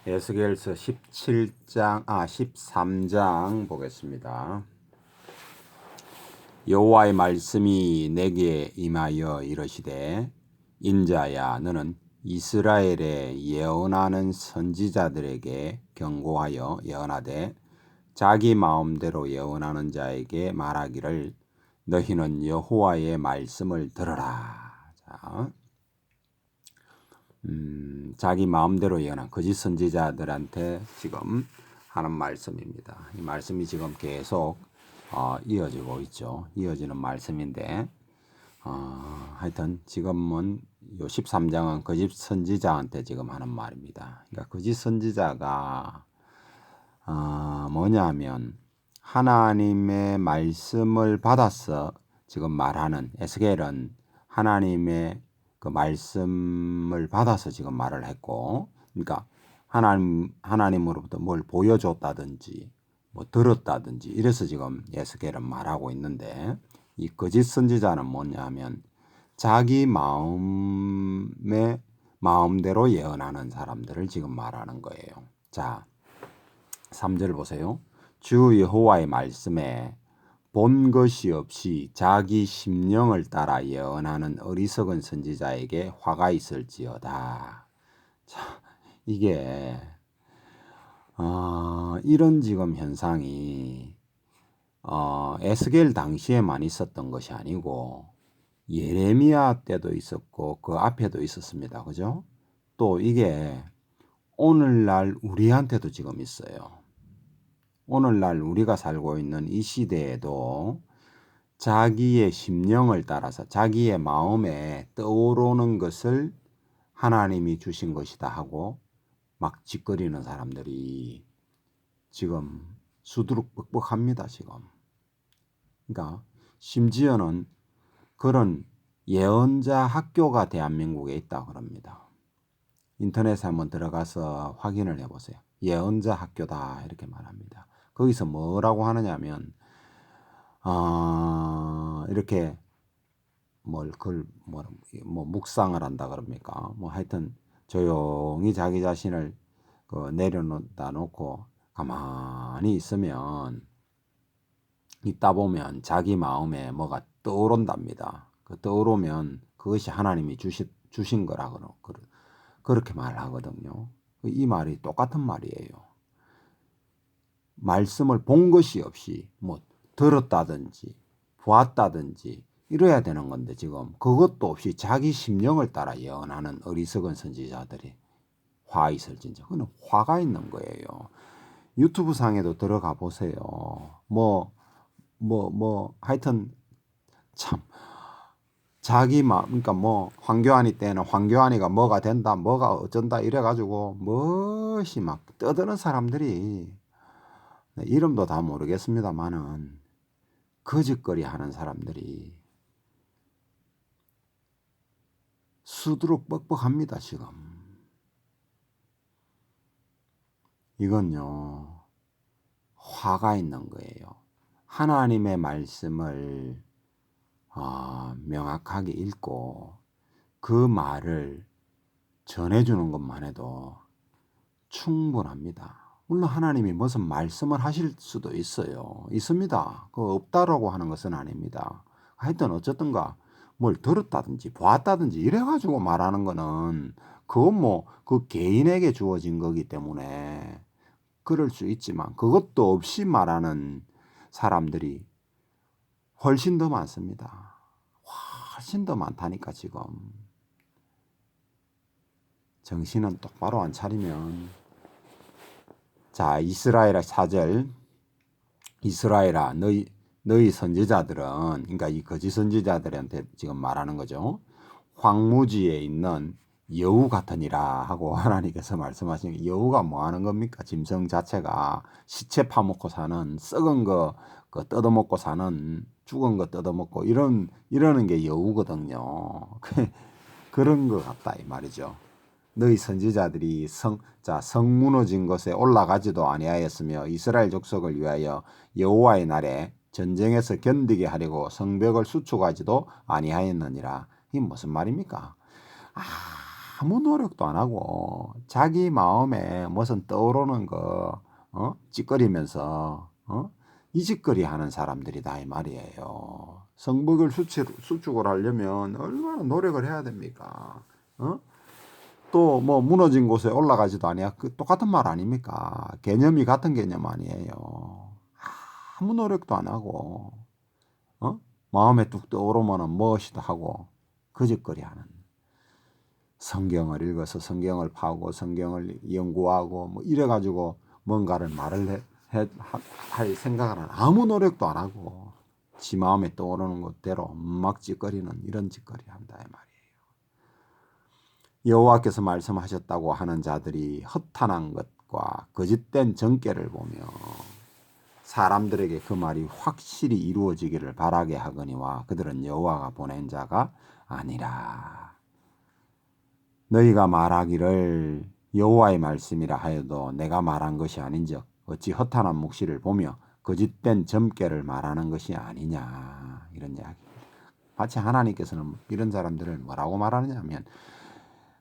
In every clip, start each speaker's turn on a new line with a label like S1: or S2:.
S1: 에스겔서 13장 보겠습니다. 여호와의 말씀이 내게 임하여 이르시되 인자야 너는 이스라엘에 예언하는 선지자들에게 경고하여 예언하되 자기 마음대로 예언하는 자에게 말하기를 너희는 여호와의 말씀을 들으라. 자, 자기 마음대로 예언한 거짓 선지자들한테 지금 하는 말씀입니다. 이 말씀이 지금 계속 이어지고 있죠. 이어지는 말씀인데 하여튼 지금은 요 13장은 거짓 선지자한테 지금 하는 말입니다. 그러니까 거짓 선지자가 뭐냐면 하나님의 말씀을 받아서 지금 말하는 에스겔은 하나님의 그 말씀을 받아서 지금 말을 했고, 그러니까 하나님으로부터 뭘 보여줬다든지 뭐 들었다든지 이래서 지금 에스겔은 말하고 있는데, 이 거짓 선지자는 뭐냐면 자기 마음대로 예언하는 사람들을 지금 말하는 거예요. 자, 3절 보세요. 주 여호와의 말씀에 본 것이 없이 자기 심령을 따라 예언하는 어리석은 선지자에게 화가 있을지어다. 자, 이게 이런 지금 현상이 에스겔 당시에만 있었던 것이 아니고 예레미야 때도 있었고 그 앞에도 있었습니다. 그죠? 또 이게 오늘날 우리한테도 지금 있어요. 오늘날 우리가 살고 있는 이 시대에도 자기의 심령을 따라서 자기의 마음에 떠오르는 것을 하나님이 주신 것이다 하고 막 짓거리는 사람들이 지금 수두룩 뻑뻑합니다. 지금. 그러니까 심지어는 그런 예언자 학교가 대한민국에 있다 그럽니다. 인터넷에 한번 들어가서 확인을 해보세요. 예언자 학교다 이렇게 말합니다. 거기서 뭐라고 하느냐면 이렇게 뭐 묵상을 한다 그럽니까? 뭐 하여튼 조용히 자기 자신을 내려놓다 놓고 가만히 있다 보면 자기 마음에 뭐가 떠오른답니다. 그 떠오르면 그것이 하나님이 주신 거라 그렇게 말하거든요. 이 말이 똑같은 말이에요. 말씀을 본 것이 없이 뭐 들었다든지 보았다든지 이래야 되는 건데 지금 그것도 없이 자기 심령을 따라 예언하는 어리석은 선지자들이 화 있을진저. 그건 화가 있는 거예요. 유튜브 상에도 들어가 보세요. 하여튼 참 자기 마음, 그러니까 뭐 황교안이 때는 황교안이가 뭐가 된다 뭐가 어쩐다 이래가지고 무엇이 막 떠드는 사람들이 이름도 다 모르겠습니다만은 거짓거리 하는 사람들이 수두룩 뻑뻑합니다. 지금 이건요 화가 있는 거예요. 하나님의 말씀을 명확하게 읽고 그 말을 전해주는 것만 해도 충분합니다. 물론 하나님이 무슨 말씀을 하실 수도 있습니다. 그거 없다라고 하는 것은 아닙니다. 하여튼 어쨌든가 뭘 들었다든지 보았다든지 이래가지고 말하는 거는 그건 뭐 그 개인에게 주어진 거기 때문에 그럴 수 있지만 그것도 없이 말하는 사람들이 훨씬 더 많습니다. 훨씬 더 많다니까 지금. 정신은 똑바로 안 차리면. 자, 이스라엘아 4절. 이스라엘아 너희 선지자들은, 그러니까 이 거짓 선지자들한테 지금 말하는 거죠. 황무지에 있는 여우 같으니라 하고 하나님께서 말씀하시는 게, 여우가 뭐 하는 겁니까? 짐승 자체가 시체 파먹고 사는, 썩은 거 뜯어먹고 사는, 죽은 거 뜯어먹고 이러는 게 여우거든요. 그런 것 같다 이 말이죠. 너희 선지자들이 성 무너진 곳에 올라가지도 아니하였으며 이스라엘 족속을 위하여 여호와의 날에 전쟁에서 견디게 하려고 성벽을 수축하지도 아니하였느니라. 이게 무슨 말입니까? 아무 노력도 안 하고 자기 마음에 무슨 떠오르는 거 찌꺼리면서 이 짓거리 하는 사람들이다 이 말이에요. 성벽을 수축을 하려면 얼마나 노력을 해야 됩니까? 또 뭐 무너진 곳에 올라가지도 아니야. 그 똑같은 말 아닙니까? 개념이 같은 개념 아니에요. 아무 노력도 안 하고 마음에 뚝 떠오르면은 무엇이다 하고 그 짓거리 하는. 성경을 읽어서 성경을 파고 성경을 연구하고 뭐 이래가지고 뭔가를 말을 할 생각을 아무 노력도 안 하고 지 마음에 떠오르는 것대로 막 짓거리는 이런 짓거리 한다 이 말이에요. 여호와께서 말씀하셨다고 하는 자들이 허탄한 것과 거짓된 정죄를 보며 사람들에게 그 말이 확실히 이루어지기를 바라게 하거니와 그들은 여호와가 보낸 자가 아니라. 너희가 말하기를 여호와의 말씀이라 하여도 내가 말한 것이 아닌즉 어찌 허탄한 묵시를 보며 거짓된 점괘를 말하는 것이 아니냐 이런 이야기. 마치 하나님께서는 이런 사람들을 뭐라고 말하느냐면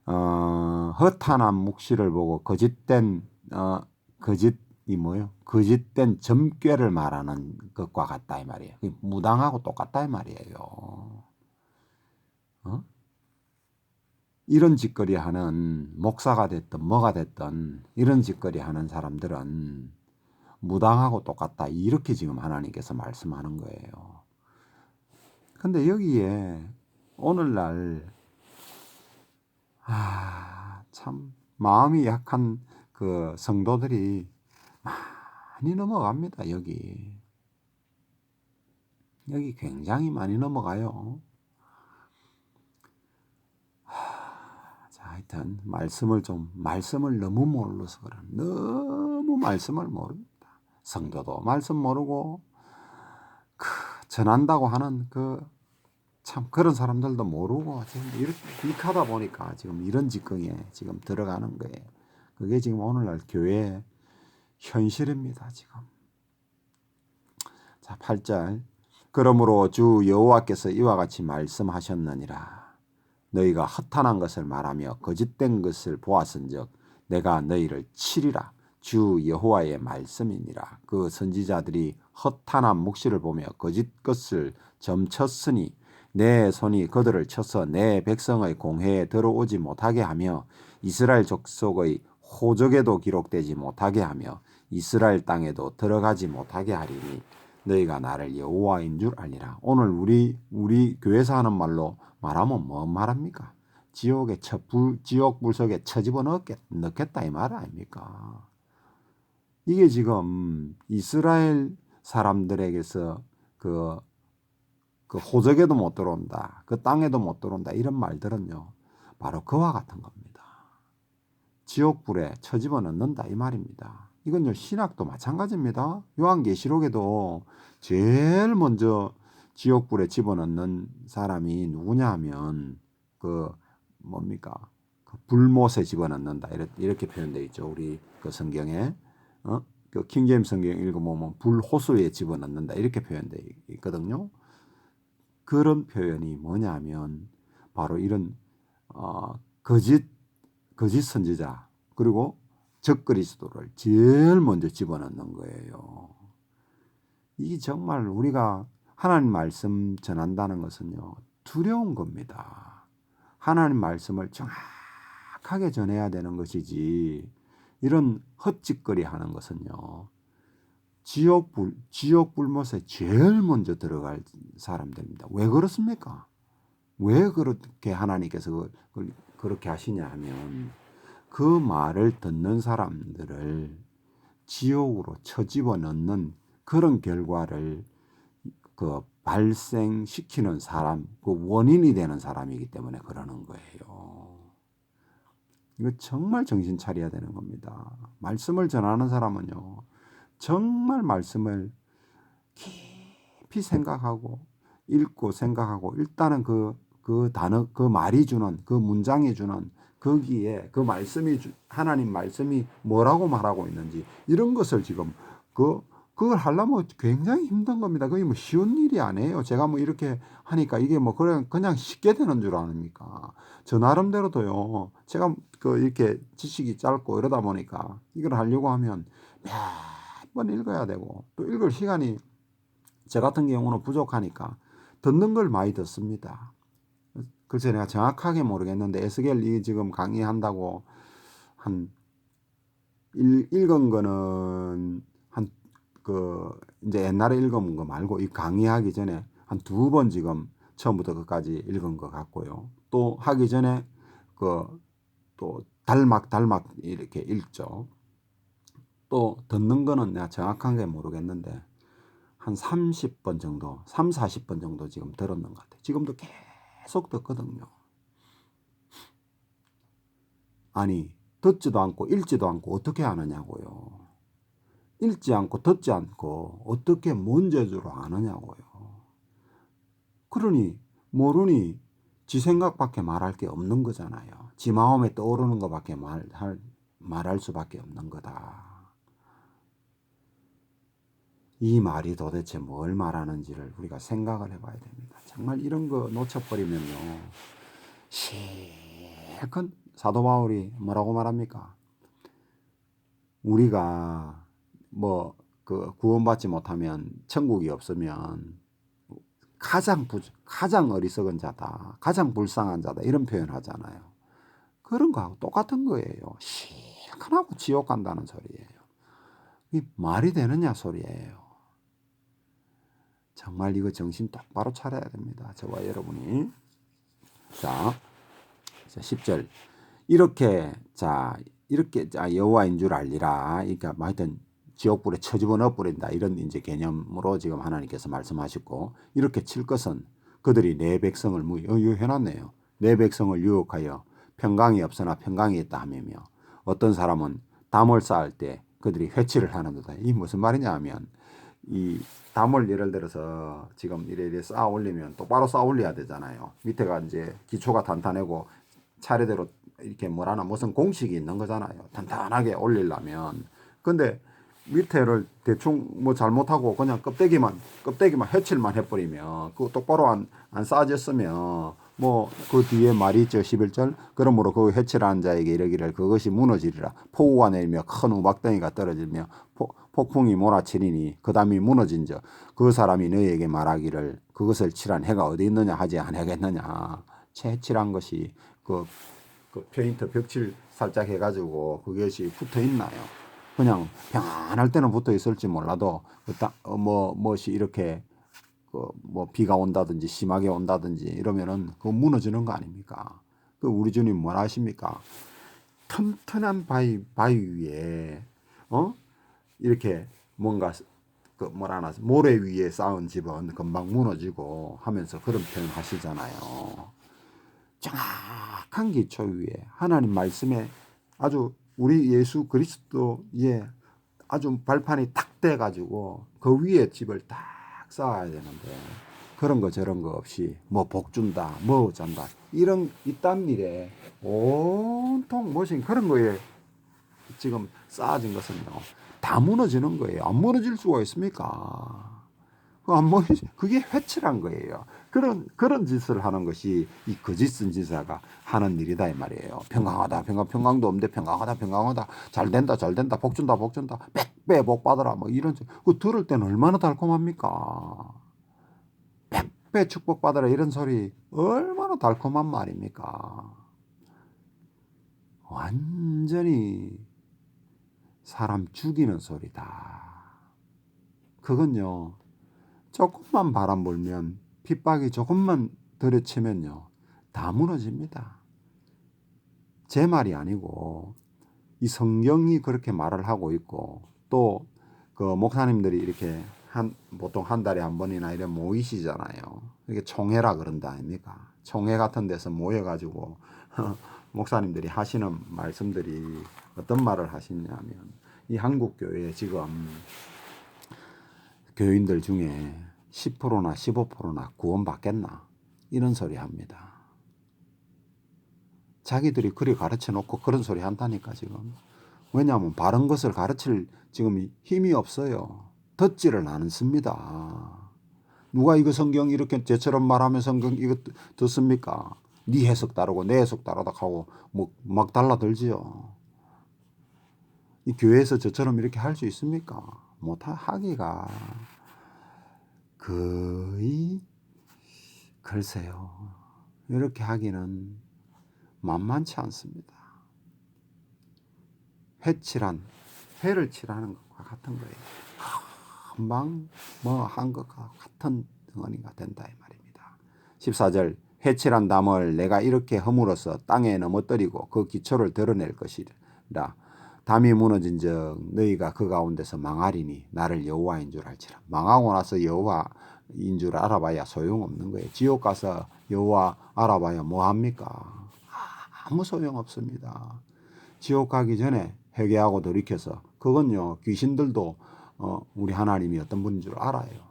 S1: 허탄한 묵시를 보고 거짓된 거짓된 점괘를 말하는 것과 같다 이 말이에요. 무당하고 똑같다 이 말이에요. 이런 짓거리 하는 목사가 됐든 뭐가 됐든 이런 짓거리 하는 사람들은 무당하고 똑같다 이렇게 지금 하나님께서 말씀하는 거예요. 근데 여기에 오늘날 참 마음이 약한 그 성도들이 많이 넘어갑니다. 여기 굉장히 많이 넘어가요. 하여튼 말씀을 너무 몰라서 그래. 너무 말씀을 모릅니다. 성도도 말씀 모르고 전한다고 하는 참 그런 사람들도 모르고 지금 이렇게 하다 보니까 지금 이런 직경에 지금 들어가는 거예요. 그게 지금 오늘날 교회의 현실입니다. 지금. 자, 8절. 그러므로 주 여호와께서 이와 같이 말씀하셨느니라. 너희가 허탄한 것을 말하며 거짓된 것을 보았은즉 내가 너희를 치리라. 주 여호와의 말씀이니라. 그 선지자들이 허탄한 묵시를 보며 거짓 것을 점쳤으니 내 손이 그들을 쳐서 내 백성의 공회에 들어오지 못하게 하며 이스라엘 족속의 호적에도 기록되지 못하게 하며 이스라엘 땅에도 들어가지 못하게 하리니 너희가 나를 여호와인 줄 알리라. 오늘 우리 교회에서 하는 말로 말하면 뭐 말합니까? 지옥 불속에 처집어 넣겠다 이 말 아닙니까? 이게 지금 이스라엘 사람들에게서 그 호적에도 못 들어온다, 그 땅에도 못 들어온다 이런 말들은요 바로 그와 같은 겁니다. 지옥불에 처집어 넣는다 이 말입니다. 이건요 신학도 마찬가지입니다. 요한계시록에도 제일 먼저 지옥불에 집어넣는 사람이 누구냐 하면 불못에 집어넣는다 이렇게 표현되어 있죠. 우리 그 성경에 그 킹제임스 성경 읽어보면 불호수에 집어넣는다 이렇게 표현되어 있거든요. 그런 표현이 뭐냐면 바로 이런 거짓 선지자 그리고 적그리스도를 제일 먼저 집어넣는 거예요. 이게 정말 우리가 하나님 말씀 전한다는 것은요 두려운 겁니다. 하나님 말씀을 정확하게 전해야 되는 것이지 이런 헛짓거리 하는 것은요 지옥 불못에 제일 먼저 들어갈 사람들입니다. 왜 그렇습니까? 왜 그렇게 하나님께서 그렇게 하시냐 하면 그 말을 듣는 사람들을 지옥으로 쳐집어 넣는 그런 결과를 발생시키는 사람, 원인이 되는 사람이기 때문에 그러는 거예요. 이거 정말 정신 차려야 되는 겁니다. 말씀을 전하는 사람은요, 정말 말씀을 깊이 생각하고 읽고 생각하고 일단은 그 단어, 그 말이 주는 그 문장이 주는 거기에 그 말씀이 하나님 말씀이 뭐라고 말하고 있는지 이런 것을 지금 그걸 하려면 굉장히 힘든 겁니다. 그게 뭐 쉬운 일이 아니에요. 제가 뭐 이렇게 하니까 이게 뭐 그냥 쉽게 되는 줄 아닙니까? 저 나름대로도요. 제가 그 이렇게 지식이 짧고 이러다 보니까 이걸 하려고 하면 몇 번 읽어야 되고 또 읽을 시간이 저 같은 경우는 부족하니까 듣는 걸 많이 듣습니다. 글쎄 내가 정확하게 모르겠는데 에스겔이 지금 강의한다고 한 읽은 거는 한 그 이제 옛날에 읽은 거 말고 이 강의하기 전에 한 2번 지금 처음부터 끝까지 읽은 것 같고요. 또 하기 전에 그 또 달막 이렇게 읽죠. 또 듣는 거는 내가 정확하게 모르겠는데 한 30번 정도, 3, 40번 정도 지금 들었는 것 같아요. 지금도 계속 듣거든요. 아니 듣지도 않고 읽지도 않고 어떻게 하느냐고요. 읽지 않고 듣지 않고 어떻게 뭔 재주로 아느냐고요. 그러니 모르니 지 생각밖에 말할 게 없는 거잖아요. 지 마음에 떠오르는 것밖에 말할 수밖에 없는 거다. 이 말이 도대체 뭘 말하는지를 우리가 생각을 해봐야 됩니다. 정말 이런 거 놓쳐버리면요. 실컷 사도 바울이 뭐라고 말합니까? 우리가 뭐 그 구원받지 못하면 천국이 없으면 가장 어리석은 자다. 가장 불쌍한 자다. 이런 표현 하잖아요. 그런 거하고 똑같은 거예요. 실컷하고 지옥 간다는 소리예요. 이 말이 되느냐 소리예요. 정말 이거 정신 똑바로 차려야 됩니다. 저와 여러분이. 자 10절. 이렇게 여호와인 줄 알리라. 그러니까 뭐 하여튼 지옥불에 쳐집어넣어 버린다. 이런 이제 개념으로 지금 하나님께서 말씀하셨고, 이렇게 칠 것은 그들이 내 백성을 해놨네요. 내 백성을 유혹하여 평강이 없으나 평강이 있다 하며, 어떤 사람은 담을 쌓을 때 그들이 회치를 하는도다. 이 무슨 말이냐 하면, 이 담을 예를 들어서 지금 이래 쌓아 올리면 똑바로 쌓아 올려야 되잖아요. 밑에가 이제 기초가 탄탄하고 차례대로 이렇게 뭐라나 무슨 공식이 있는 거잖아요. 탄탄하게 올리려면. 근데 밑에를 대충 뭐 잘못하고 그냥 껍데기만 해칠만 해버리면, 그거 똑바로 안 쌓아졌으면 뭐 그 뒤에 말이 있죠. 11절. 그러므로 그 해칠하는 자에게 이르기를 그것이 무너지리라. 폭우가 내리며 큰 우박덩이가 떨어지며 폭풍이 몰아치리니 그 담이 무너진 저 그 사람이 너희에게 말하기를 그것을 칠한 해가 어디 있느냐 하지 아니하겠느냐. 채칠한 것이 그 페인트 벽칠 살짝 해가지고 그것이 붙어 있나요? 그냥 평안할 때는 붙어 있을지 몰라도 뭐시 이렇게 뭐 비가 온다든지 심하게 온다든지 이러면은 그거 무너지는 거 아닙니까? 그 우리 주님 뭐라 하십니까? 튼튼한 바위 위에 이렇게 뭔가 그 뭐라나 모래 위에 쌓은 집은 금방 무너지고 하면서 그런 표현 하시잖아요. 정확한 기초 위에 하나님 말씀에 아주 우리 예수 그리스도의 아주 발판이 탁 돼가지고 그 위에 집을 딱 쌓아야 되는데, 그런 거 저런 거 없이 뭐 복 준다 뭐 어쩐다 이딴 일에 온통 뭐신 그런 거에 지금 쌓아진 것은요 다 무너지는 거예요. 안 무너질 수가 있습니까? 그게 회칠한 거예요. 그런 짓을 하는 것이 이 거짓 선지자가 하는 일이다 이 말이에요. 평강하다, 평강도 없는데 평강하다, 잘 된다, 복 준다, 100배 복 받아라, 뭐 이런, 그 들을 때는 얼마나 달콤합니까? 100배 축복 받아라 이런 소리 얼마나 달콤한 말입니까? 완전히 사람 죽이는 소리다. 그건요. 조금만 바람 불면, 핍박이 조금만 들이치면요 다 무너집니다. 제 말이 아니고 이 성경이 그렇게 말을 하고 있고, 또 그 목사님들이 이렇게 보통 한 달에 한 번이나 이래 모이시잖아요. 이게 총회라 그런다 아닙니까? 총회 같은 데서 모여가지고 목사님들이 하시는 말씀들이 어떤 말을 하시냐면, 이 한국 교회에 지금 교인들 중에 10%나 15%나 구원받겠나 이런 소리 합니다. 자기들이 그리 가르쳐 놓고 그런 소리 한다니까 지금. 왜냐하면 바른 것을 가르칠 지금 힘이 없어요. 듣지를 않습니다. 누가 이거 성경 이렇게 쟤처럼 말하면 성경 이거 듣습니까? 네 해석 다르고 내 해석 다르다 하고 뭐 막 달라들지요. 이 교회에서 저처럼 이렇게 할 수 있습니까? 못 하기가 거의 글쎄요. 이렇게 하기는 만만치 않습니다. 회를 칠하는 것과 같은 거예요. 금방 뭐 한 것과 같은 덩어리가 된다 이 말입니다. 14절 회칠한 담을 내가 이렇게 허물어서 땅에 넘어뜨리고 그 기초를 드러낼 것이라. 담이 무너진 적 너희가 그 가운데서 망하리니 나를 여호와인 줄 알지라. 망하고 나서 여호와인 줄 알아봐야 소용없는 거예요. 지옥 가서 여호와 알아봐야 뭐합니까? 아무 소용없습니다. 지옥 가기 전에 회개하고 돌이켜서 그건요 귀신들도 우리 하나님이 어떤 분인 줄 알아요.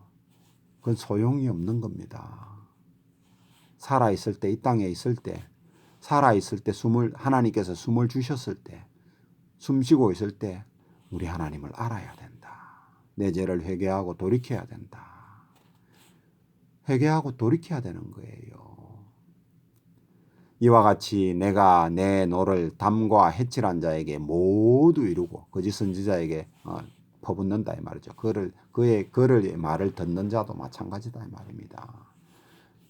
S1: 그건 소용이 없는 겁니다. 살아있을 때, 이 땅에 있을 때, 살아있을 때 하나님께서 숨을 주셨을 때, 숨 쉬고 있을 때 우리 하나님을 알아야 된다. 내 죄를 회개하고 돌이켜야 된다. 회개하고 돌이켜야 되는 거예요. 이와 같이 내가 내 노를 담과 해칠한 자에게 모두 이루고 거짓 선지자에게 퍼붓는다 이 말이죠. 그의 말을 듣는 자도 마찬가지다 이 말입니다.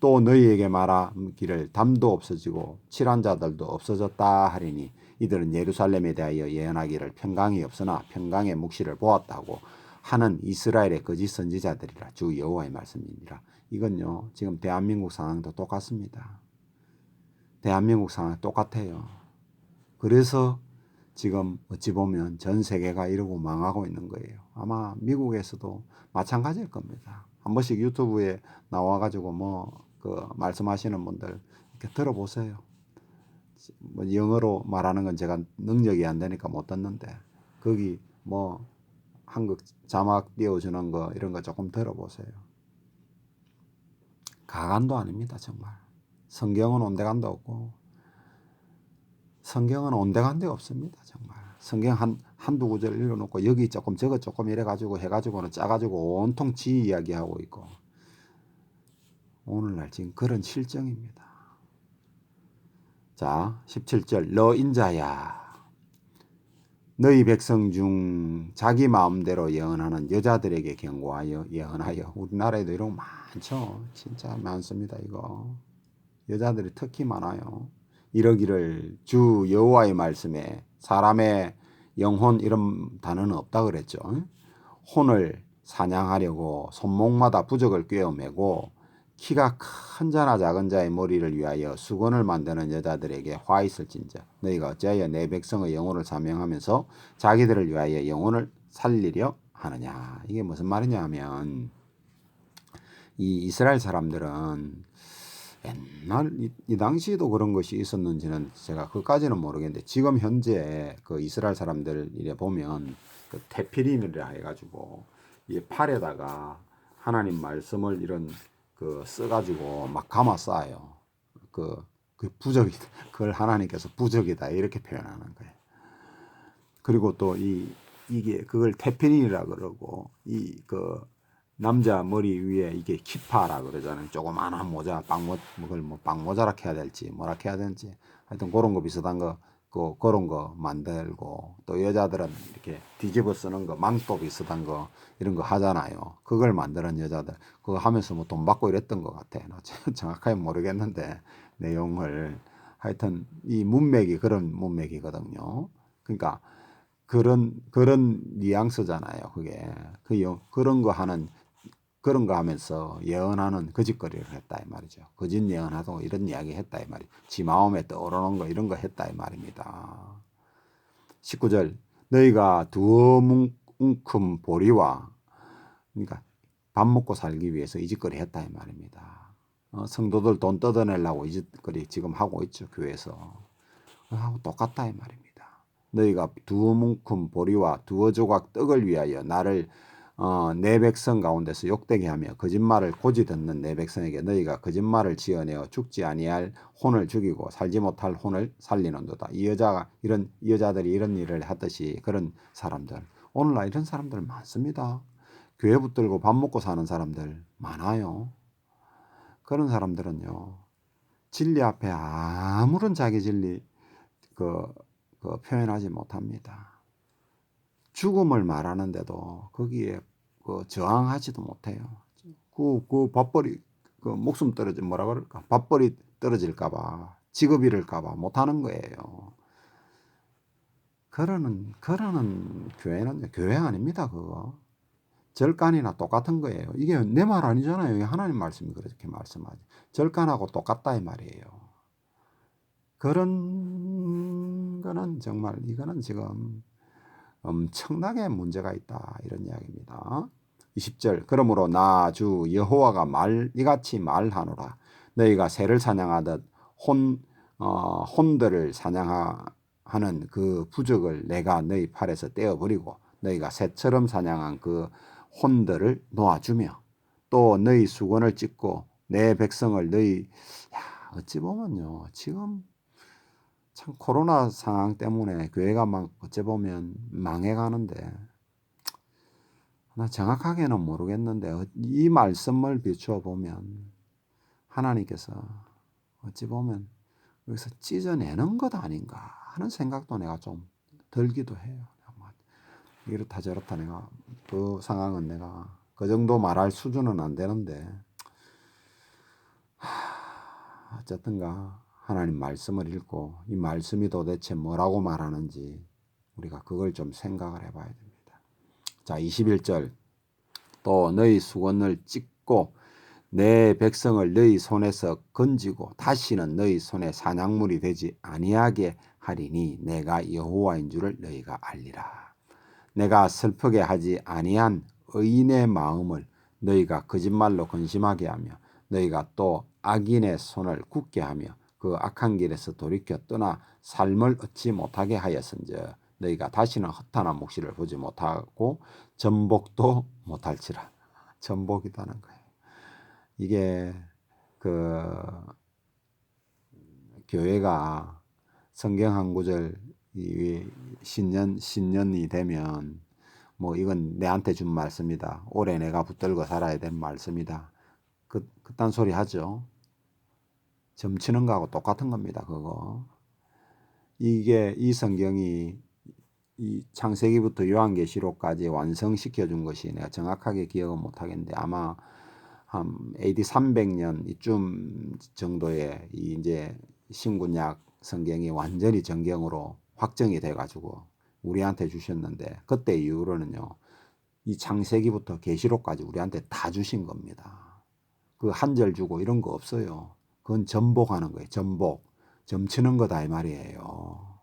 S1: 또 너희에게 말하기를 담도 없어지고 칠한 자들도 없어졌다 하리니 이들은 예루살렘에 대하여 예언하기를 평강이 없으나 평강의 묵시를 보았다고 하는 이스라엘의 거짓 선지자들이라. 주 여호와의 말씀이니라. 이건요 지금 대한민국 상황도 똑같습니다. 대한민국 상황 똑같아요. 그래서 지금 어찌 보면 전 세계가 이러고 망하고 있는 거예요. 아마 미국에서도 마찬가지일 겁니다. 한 번씩 유튜브에 나와가지고 말씀하시는 분들 이렇게 들어보세요. 뭐 영어로 말하는 건 제가 능력이 안 되니까 못 듣는데 거기 한국 자막 띄워주는 거 이런 거 조금 들어보세요. 가관도 아닙니다 정말. 성경은 온데간도 없고 성경은 온데간데 없습니다 정말. 성경 한두 구절 읽어놓고 여기 조금 저것 조금 이래가지고 해가지고는 짜가지고 온통 지 이야기하고 있고 오늘날 지금 그런 실정입니다. 자 17절 너 인자야 너희 백성 중 자기 마음대로 예언하는 여자들에게 경고하여 예언하여. 우리나라에도 이런 거 많죠. 진짜 많습니다. 이거 여자들이 특히 많아요. 이러기를 주 여호와의 말씀에 사람의 영혼 이런 단어는 없다 그랬죠. 혼을 사냥하려고 손목마다 부적을 꿰어매고 키가 큰 자나 작은 자의 머리를 위하여 수건을 만드는 여자들에게 화 있을진저 너희가 어찌하여 내 백성의 영혼을 사명하면서 자기들을 위하여 영혼을 살리려 하느냐. 이게 무슨 말이냐 하면 이 이스라엘 사람들은 옛날 이 당시에도 그런 것이 있었는지는 제가 그까지는 모르겠는데 지금 현재 그 이스라엘 사람들 이래 보면 그 테피림이라 해가지고 이 팔에다가 하나님 말씀을 이런 써가지고 막 감아 쌓아요. 그 부적이 그걸 하나님께서 부적이다 이렇게 표현하는 거예요. 그리고 또 이게 그걸 테피림이라 그러고 남자 머리 위에 이게 키파라 그러잖아요. 조그마한 모자, 그걸 빵모자라 해야 될지 뭐라 해야 될지 하여튼 그런 거 비슷한 거 그런 거 만들고 또 여자들은 이렇게 뒤집어 쓰는 거 망토 비슷한 거 이런 거 하잖아요. 그걸 만드는 여자들 그거 하면서 돈 받고 이랬던 것 같아. 정확하게 모르겠는데 내용을 하여튼 이 문맥이 그런 문맥이거든요. 그러니까 그런 뉘앙스잖아요. 그게 그런 거 하면서 예언하는 거짓거리를 했다 이 말이죠. 거짓 예언하고 이런 이야기 했다 이 말이죠. 지 마음에 떠오르는 거 이런 거 했다 이 말입니다. 19절 너희가 두어 뭉큼 보리와 그러니까 밥 먹고 살기 위해서 이 짓거리 했다 이 말입니다. 성도들 돈 뜯어내려고 이 짓거리 지금 하고 있죠. 교회에서. 하고 똑같다 이 말입니다. 너희가 두어 뭉큼 보리와 두어 조각 떡을 위하여 나를 내 백성 가운데서 욕되게 하며 거짓말을 고지 듣는 내 백성에게 너희가 거짓말을 지어내어 죽지 아니할 혼을 죽이고 살지 못할 혼을 살리는도다. 이 여자들이 이런 일을 하듯이 그런 사람들 오늘날 이런 사람들 많습니다. 교회 붙들고 밥 먹고 사는 사람들 많아요. 그런 사람들은요, 진리 앞에 아무런 자기 진리 표현하지 못합니다. 죽음을 말하는데도 거기에 저항하지도 못해요. 밥벌이 목숨 뭐라 그럴까? 밥벌이 떨어질까봐, 직업 잃을까봐 못하는 거예요. 그러는 교회는 교회 아닙니다. 그거 절간이나 똑같은 거예요. 이게 내 말 아니잖아요. 이게 하나님 말씀이 그렇게 말씀하죠. 절간하고 똑같다 이 말이에요. 그런 거는 정말 이거는 지금 엄청나게 문제가 있다 이런 이야기입니다. 20절 그러므로 나 주 여호와가 이같이 말하노라. 너희가 새를 사냥하듯 혼들을 사냥하는 그 부적을 내가 너희 팔에서 떼어버리고 너희가 새처럼 사냥한 그 혼들을 놓아주며 또 너희 수건을 찢고 내 백성을 어찌 보면요 지금 참 코로나 상황 때문에 교회가 막 어찌 보면 망해가는데 나 정확하게는 모르겠는데 이 말씀을 비추어 보면 하나님께서 어찌 보면 여기서 찢어내는 것 아닌가 하는 생각도 내가 좀 들기도 해요. 이렇다 저렇다 내가 그 상황은 내가 그 정도 말할 수준은 안 되는데 어쨌든가 하나님 말씀을 읽고 이 말씀이 도대체 뭐라고 말하는지 우리가 그걸 좀 생각을 해봐야 됩니다. 자 21절 또 너희 수건을 찢고 내 백성을 너희 손에서 건지고 다시는 너희 손에 사냥물이 되지 아니하게 하리니 내가 여호와인 줄을 너희가 알리라. 내가 슬프게 하지 아니한 의인의 마음을 너희가 거짓말로 근심하게 하며 너희가 또 악인의 손을 굳게 하며 그 악한 길에서 돌이켜 떠나 삶을 얻지 못하게 하였은즉 너희가 다시는 허탄한 묵시를 보지 못하고 전복도 못할지라. 전복이라는 거예요. 이게 교회가 성경 한 구절 신년이 되면 뭐 이건 내한테 준 말씀이다. 올해 내가 붙들고 살아야 될 말씀이다. 그딴 소리 하죠. 점치는 거하고 똑같은 겁니다. 그거. 이 성경이 이 창세기부터 요한계시록까지 완성시켜 준 것이 내가 정확하게 기억은 못 하겠는데 아마 한 AD 300년 이쯤 정도에 이제 신구약 성경이 완전히 정경으로 확정이 돼 가지고 우리한테 주셨는데 그때 이후로는요. 이 창세기부터 계시록까지 우리한테 다 주신 겁니다. 그 한 절 주고 이런 거 없어요. 그건 전복하는 거예요. 전복. 점치는 거다 이 말이에요.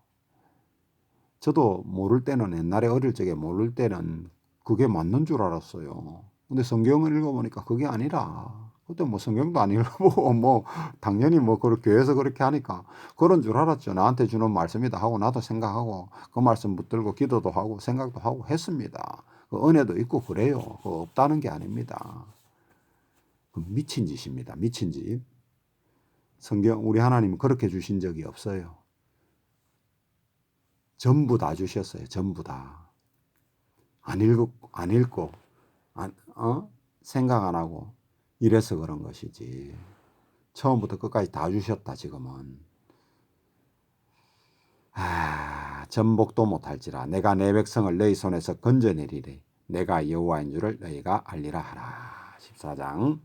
S1: 저도 모를 때는 옛날에 어릴 적에 모를 때는 그게 맞는 줄 알았어요. 근데 성경을 읽어보니까 그게 아니라 그때 뭐 성경도 안 읽어보고 뭐 당연히 뭐 교회에서 그렇게 하니까 그런 줄 알았죠. 나한테 주는 말씀이다 하고 나도 생각하고 그 말씀 붙들고 기도도 하고 생각도 하고 했습니다. 그 은혜도 있고 그래요. 그거 없다는 게 아닙니다. 그 미친 짓입니다. 미친 짓. 성경 우리 하나님은 그렇게 주신 적이 없어요. 전부 다 주셨어요. 전부 다. 안 읽고 생각 안 하고 이래서 그런 것이지. 처음부터 끝까지 다 주셨다 지금은. 전복도 못할지라 내가 내 백성을 너희 손에서 건져내리리. 내가 여호와인 줄을 너희가 알리라 하라. 14장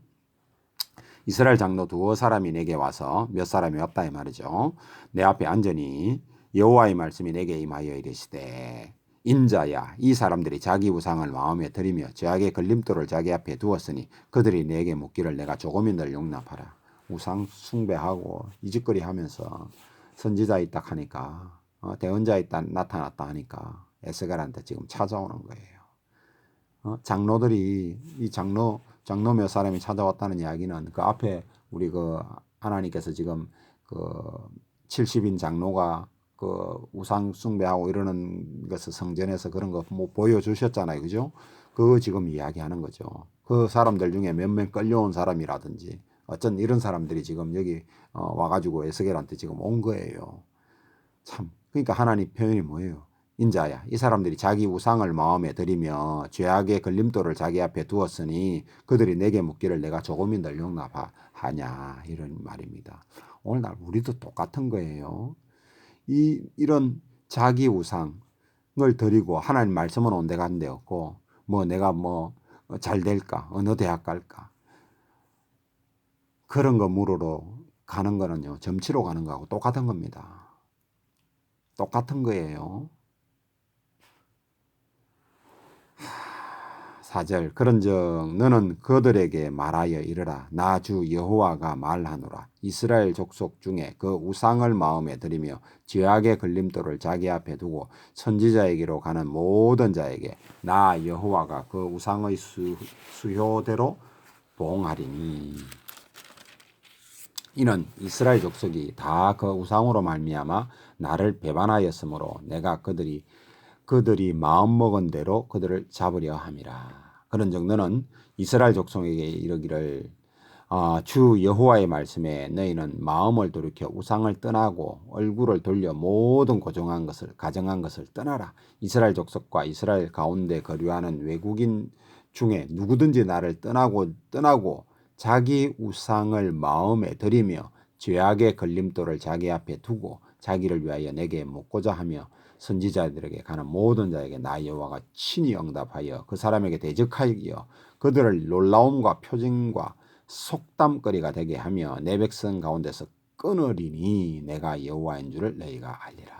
S1: 이스라엘 장로 두어 사람이 내게 와서 몇 사람이 없다 이 말이죠. 내 앞에 앉으니 여호와의 말씀이 내게 임하여 이르시되 인자야 이 사람들이 자기 우상을 마음에 들이며 죄악의 걸림돌을 자기 앞에 두었으니 그들이 내게 묻기를 내가 조금이들 용납하라. 우상 숭배하고 이짓거리 하면서 선지자 있다 하니까 대언자 있다 나타났다 하니까 에스겔한테 지금 찾아오는 거예요. 장로들이 이 장로 몇 사람이 찾아왔다는 이야기는 그 앞에 우리 하나님께서 지금 70인 장로가 우상 숭배하고 이러는 것을 성전에서 그런 거 뭐 보여주셨잖아요. 그죠? 그거 지금 이야기하는 거죠. 그 사람들 중에 몇몇 끌려온 사람이라든지 어쩐 이런 사람들이 지금 여기 와가지고 에스겔한테 지금 온 거예요. 참. 그러니까 하나님 표현이 뭐예요? 인자야. 이 사람들이 자기 우상을 마음에 들이며 죄악의 걸림돌을 자기 앞에 두었으니 그들이 내게 묻기를 내가 조금이들 용납하냐 이런 말입니다. 오늘날 우리도 똑같은 거예요. 이런 자기 우상을 드리고 하나님 말씀은 온데간데 없고 뭐 내가 뭐 잘 될까 어느 대학 갈까 그런 거 물으러 가는 거는요 점치러 가는 거하고 똑같은 겁니다. 똑같은 거예요. 4절 그런즉 너는 그들에게 말하여 이르라 나 주 여호와가 말하노라 이스라엘 족속 중에 그 우상을 마음에 들이며 죄악의 걸림돌을 자기 앞에 두고 선지자에게로 가는 모든 자에게 나 여호와가 그 우상의 수효대로 보응하리니 이는 이스라엘 족속이 다 그 우상으로 말미암아 나를 배반하였으므로 내가 그들이 마음먹은 대로 그들을 잡으려 함이라. 그런즉 너는 이스라엘 족속에게 이르기를 주 여호와의 말씀에 너희는 마음을 돌이켜 우상을 떠나고 얼굴을 돌려 모든 가정한 것을 떠나라. 이스라엘 족속과 이스라엘 가운데 거류하는 외국인 중에 누구든지 나를 떠나고 자기 우상을 마음에 들이며 죄악의 걸림돌을 자기 앞에 두고 자기를 위하여 내게 묻고자 하며 선지자들에게 가는 모든 자에게 나 여호와가 친히 응답하여 그 사람에게 대적하여 그들을 놀라움과 표징과 속담거리가 되게 하며 내 백성 가운데서 끊으리니 내가 여호와인 줄을 너희가 알리라.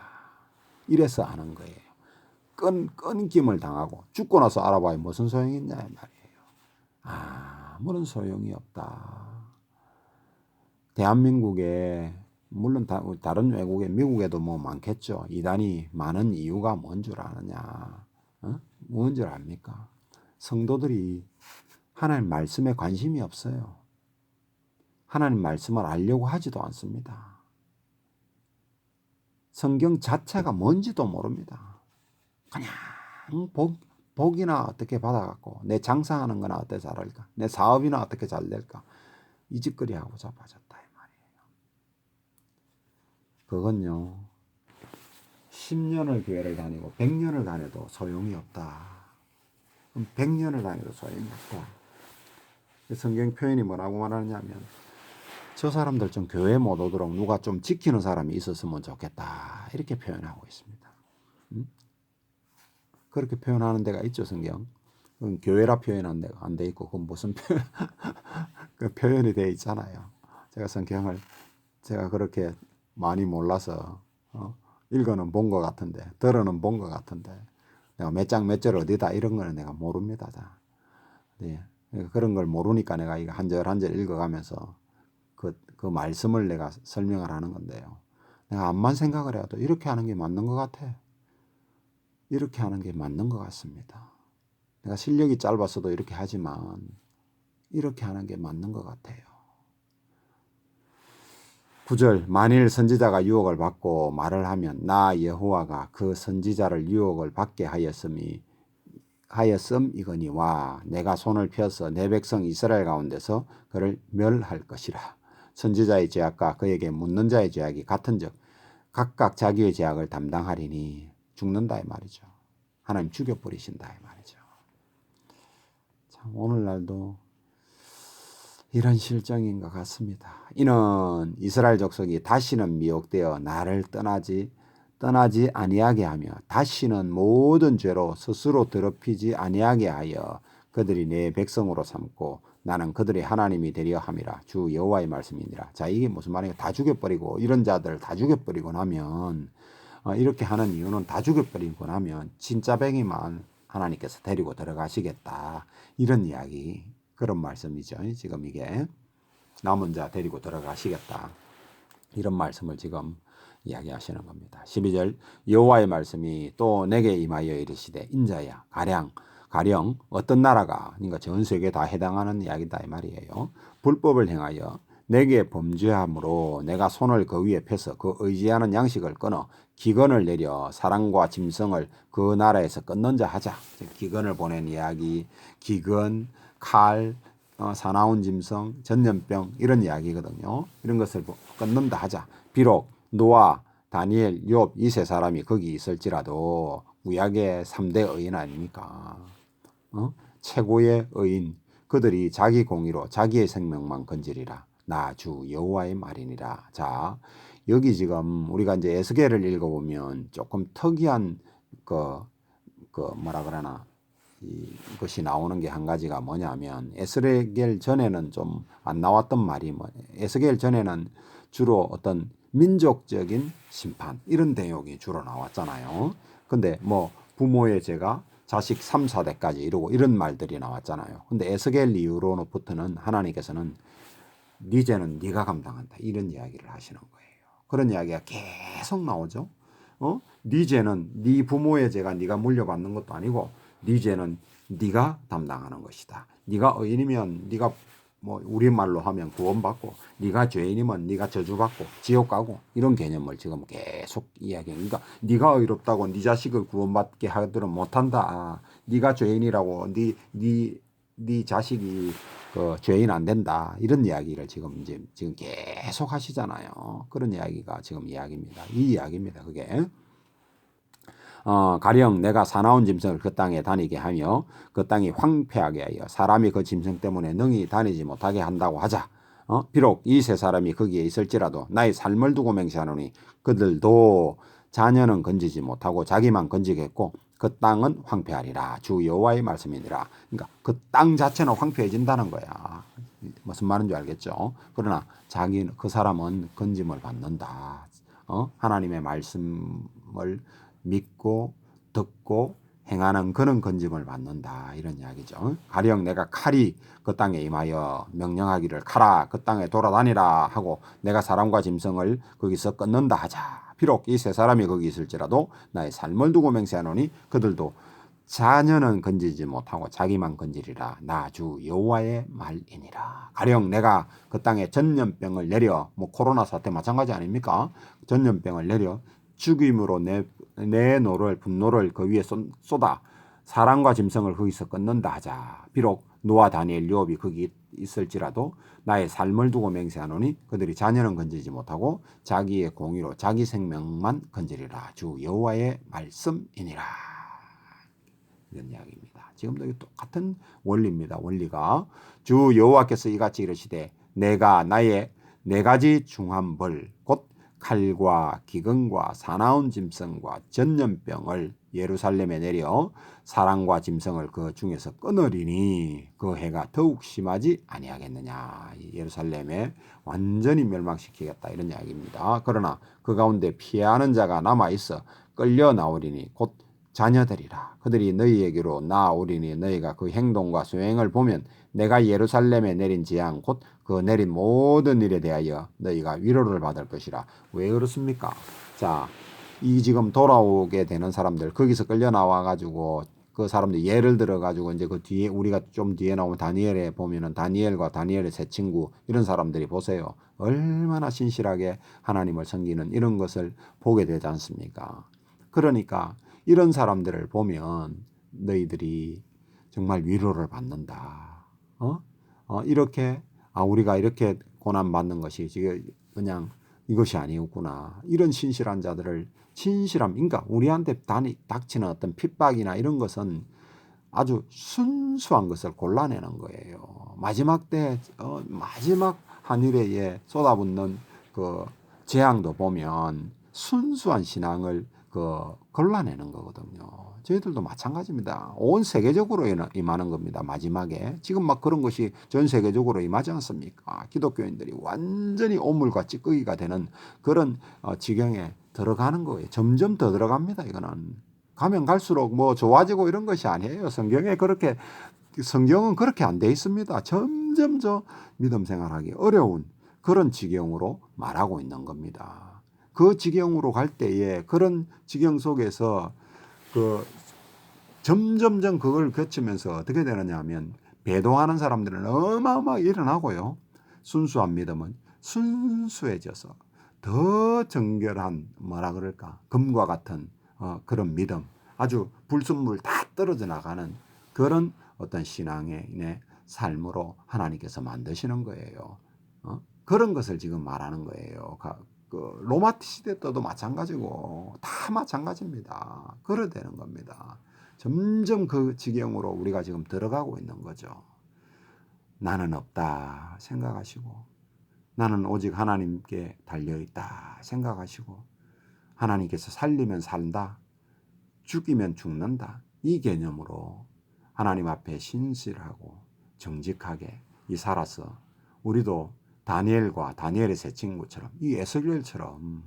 S1: 이래서 하는 거예요. 끊김을 당하고 죽고 나서 알아봐야 무슨 소용이 있냐 말이에요. 아무런 소용이 없다. 대한민국에 물론 다른 외국에 미국에도 뭐 많겠죠. 이단이 많은 이유가 뭔 줄 아느냐? 뭔 줄 압니까? 성도들이 하나님 말씀에 관심이 없어요. 하나님 말씀을 알려고 하지도 않습니다. 성경 자체가 뭔지도 모릅니다. 그냥 복이나 어떻게 받아갖고 내 장사하는 거나 어떻게 잘할까? 내 사업이나 어떻게 잘 될까? 이 짓거리 하고 자빠졌다. 그건요 10년을 교회를 다니고 100년을 다녀도 소용이 없다. 100년을 다녀도 소용이 없다. 성경 표현이 뭐라고 말하냐면 저 사람들 좀 교회 못 오도록 누가 좀 지키는 사람이 있었으면 좋겠다. 이렇게 표현하고 있습니다. 그렇게 표현하는 데가 있죠 성경. 교회라 표현한 데가 안 돼 있고 그건 무슨 표현 그 표현이 돼 있잖아요. 제가 성경을 제가 그렇게 많이 몰라서 읽어는 본 것 같은데 들어는 본 것 같은데 내가 몇 장 몇 절 어디다 이런 거는 내가 모릅니다. 다. 네. 그런 걸 모르니까 내가 이거 한 절 한 절 읽어가면서 그 말씀을 내가 설명을 하는 건데요. 내가 암만 생각을 해도 이렇게 하는 게 맞는 것 같아. 이렇게 하는 게 맞는 것 같습니다. 내가 실력이 짧았어도 이렇게 하지만 이렇게 하는 게 맞는 것 같아요. 9절 만일 선지자가 유혹을 받고 말을 하면 나 여호와가 그 선지자를 유혹을 받게 하였음이거니와 내가 손을 펴서 내 백성 이스라엘 가운데서 그를 멸할 것이라. 선지자의 죄악과 그에게 묻는 자의 죄악이 같은즉 각각 자기의 죄악을 담당하리니 죽는다 이 말이죠. 하나님 죽여버리신다 이 말이죠. 참 오늘날도 이런 실정인 것 같습니다. 이는 이스라엘 족속이 다시는 미혹되어 나를 떠나지 아니하게 하며 다시는 모든 죄로 스스로 더럽히지 아니하게 하여 그들이 내 백성으로 삼고 나는 그들의 하나님이 되려 함이라. 주 여호와의 말씀이니라. 자 이게 무슨 말이에요? 다 죽여버리고 이런 자들 다 죽여버리고 나면 이렇게 하는 이유는 다 죽여버리고 나면 진짜뱅이만 하나님께서 데리고 들어가시겠다. 이런 이야기 그런 말씀이죠. 지금 이게 남은 자 데리고 들어가시겠다. 이런 말씀을 지금 이야기하시는 겁니다. 12절 여호와의 말씀이 또 내게 임하여 이르시되 인자야 가령 어떤 나라가 그러니까 전 세계에 다 해당하는 이야기다 이 말이에요. 불법을 행하여 내게 범죄함으로 내가 손을 그 위에 펴서 그 의지하는 양식을 끊어 기근을 내려 사람과 짐승을 그 나라에서 끊는 자 하자. 기근을 보낸 이야기, 기근, 칼, 사나운 짐승, 전염병 이런 이야기거든요. 이런 것을 끊는다 하자. 비록 노아 다니엘, 욥 이 세 사람이 거기 있을지라도 구약의 3대 의인 아닙니까? 최고의 의인, 그들이 자기 공의로 자기의 생명만 건지리라. 나 주 여호와의 말이니라. 자, 여기 지금 우리가 이제 에스겔을 읽어보면 조금 특이한 뭐라 그러나 이것이 나오는 게 한 가지가 뭐냐면, 에스겔 전에는 좀 안 나왔던 말이 에스겔 전에는 주로 어떤 민족적인 심판 이런 내용이 주로 나왔잖아요. 근데 뭐 부모의 죄가 자식 3, 4대까지 이러고 이런 말들이 나왔잖아요. 근데 에스겔 이후로부터는 하나님께서는 네 죄는 네가 감당한다 이런 이야기를 하시는 거예요. 그런 이야기가 계속 나오죠. 네 죄는 네 부모의 죄가 네가 물려받는 것도 아니고 네 죄는 네가 담당하는 것이다. 네가 의인이면 네가 뭐 우리말로 하면 구원받고, 네가 죄인이면 네가 저주받고 지옥 가고, 이런 개념을 지금 계속 이야기해요. 그러니까 네가 의롭다고 네 자식을 구원받게 하도록 못한다. 네가 죄인이라고 네 자식이 죄인 안 된다. 이런 이야기를 지금 계속 하시잖아요. 그런 이야기가 지금 이야기입니다. 이 이야기입니다. 그게. 가령 내가 사나운 짐승을 그 땅에 다니게 하며 그 땅이 황폐하게 하여 사람이 그 짐승 때문에 능히 다니지 못하게 한다고 하자. 비록 이 세 사람이 거기에 있을지라도 나의 삶을 두고 맹세하노니 그들도 자녀는 건지지 못하고 자기만 건지겠고 그 땅은 황폐하리라. 주 여호와의 말씀이니라. 그러니까 그 땅 자체는 황폐해진다는 거야. 무슨 말인지 알겠죠? 그러나 그 사람은 건짐을 받는다. 하나님의 말씀을 믿고 듣고 행하는 그런 건짐을 받는다. 이런 이야기죠. 가령 내가 칼이 그 땅에 임하여 명령하기를 가라 그 땅에 돌아다니라 하고 내가 사람과 짐승을 거기서 끊는다 하자. 비록 이 세 사람이 거기 있을지라도 나의 삶을 두고 맹세하노니 그들도 자녀는 건지지 못하고 자기만 건지리라. 나 주 여호와의 말이니라. 가령 내가 그 땅에 전염병을 내려, 뭐 코로나 사태 마찬가지 아닙니까? 전염병을 내려 죽임으로 내 분노를 그 위에 쏟아 사람과 짐승을 거기서 끊는다 하자. 비록 노아, 다니엘, 욥이 거기 있을지라도 나의 삶을 두고 맹세하노니 그들이 자녀는 건지지 못하고 자기의 공의로 자기 생명만 건지리라. 주 여호와의 말씀이니라. 이런 이야기입니다. 지금도 똑같은 원리입니다. 원리가 주 여호와께서 이같이 이르시되 내가 나의 네 가지 중한 벌 곧 칼과 기근과 사나운 짐승과 전염병을 예루살렘에 내려 사람과 짐승을 그 중에서 끊으리니 그 해가 더욱 심하지 아니하겠느냐. 예루살렘에 완전히 멸망시키겠다 이런 이야기입니다. 그러나 그 가운데 피하는 자가 남아있어 끌려 나오리니 곧 자녀들이라. 그들이 너희에게로 나아오리니 너희가 그 행동과 수행을 보면 내가 예루살렘에 내린 재앙 곧 그 내린 모든 일에 대하여 너희가 위로를 받을 것이라. 왜 그렇습니까? 자, 이 지금 돌아오게 되는 사람들 거기서 끌려 나와 가지고 그 사람들 예를 들어 가지고 이제 그 뒤에 우리가 좀 뒤에 나오면 다니엘에 보면은 다니엘과 다니엘의 세 친구 이런 사람들이 보세요. 얼마나 신실하게 하나님을 섬기는 이런 것을 보게 되지 않습니까? 그러니까 이런 사람들을 보면 너희들이 정말 위로를 받는다. 이렇게 우리가 이렇게 고난 받는 것이 지금 그냥 이것이 아니었구나. 이런 신실한 자들을 그러니까 우리한테 닥치는 어떤 핍박이나 이런 것은 아주 순수한 것을 골라내는 거예요. 마지막 때 마지막 하늘에 쏟아붓는 그 재앙도 보면 순수한 신앙을 골라내는 거거든요. 저희들도 마찬가지입니다. 온 세계적으로 임하는 겁니다. 마지막에 지금 막 그런 것이 전 세계적으로 임하지 않습니까? 기독교인들이 완전히 오물과 찌꺼기가 되는 그런 지경에 들어가는 거예요. 점점 더 들어갑니다. 이거는 가면 갈수록 뭐 좋아지고 이런 것이 아니에요. 성경은 그렇게 안 돼 있습니다. 점점 믿음 생활하기 어려운 그런 지경으로 말하고 있는 겁니다. 그 지경으로 갈 때에 그런 지경 속에서 점점점 그걸 거치면서 어떻게 되느냐 하면 배도하는 사람들은 어마어마하게 일어나고요. 순수한 믿음은 순수해져서 더 정결한 금과 같은 그런 믿음, 아주 불순물 다 떨어져 나가는 그런 어떤 신앙의 삶으로 하나님께서 만드시는 거예요. 그런 것을 지금 말하는 거예요. 그 로마 시대 때도 마찬가지고 다 마찬가지입니다. 그래 되는 겁니다. 점점 그 지경으로 우리가 지금 들어가고 있는 거죠. 나는 없다 생각하시고, 나는 오직 하나님께 달려있다 생각하시고, 하나님께서 살리면 산다, 죽이면 죽는다, 이 개념으로 하나님 앞에 신실하고 정직하게 살아서 우리도 다니엘과 다니엘의 세 친구처럼, 이 에스겔처럼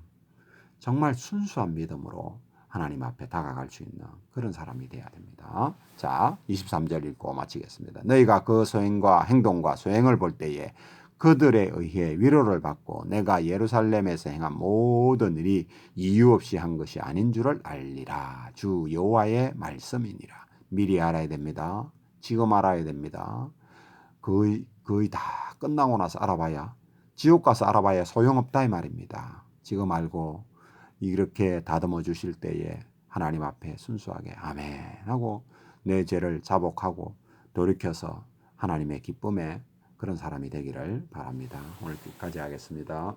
S1: 정말 순수한 믿음으로 하나님 앞에 다가갈 수 있는 그런 사람이 되어야 됩니다. 자, 23절 읽고 마치겠습니다. 너희가 그 소행과 행동과 소행을 볼 때에 그들에 의해 위로를 받고 내가 예루살렘에서 행한 모든 일이 이유 없이 한 것이 아닌 줄을 알리라. 주 여호와의 말씀이니라. 미리 알아야 됩니다. 지금 알아야 됩니다. 거의 다 끝나고 나서 알아봐야, 지옥 가서 알아봐야 소용없다 이 말입니다. 지금 알고 이렇게 다듬어 주실 때에 하나님 앞에 순수하게 아멘 하고 내 죄를 자복하고 돌이켜서 하나님의 기쁨에 그런 사람이 되기를 바랍니다. 오늘 여기까지 하겠습니다.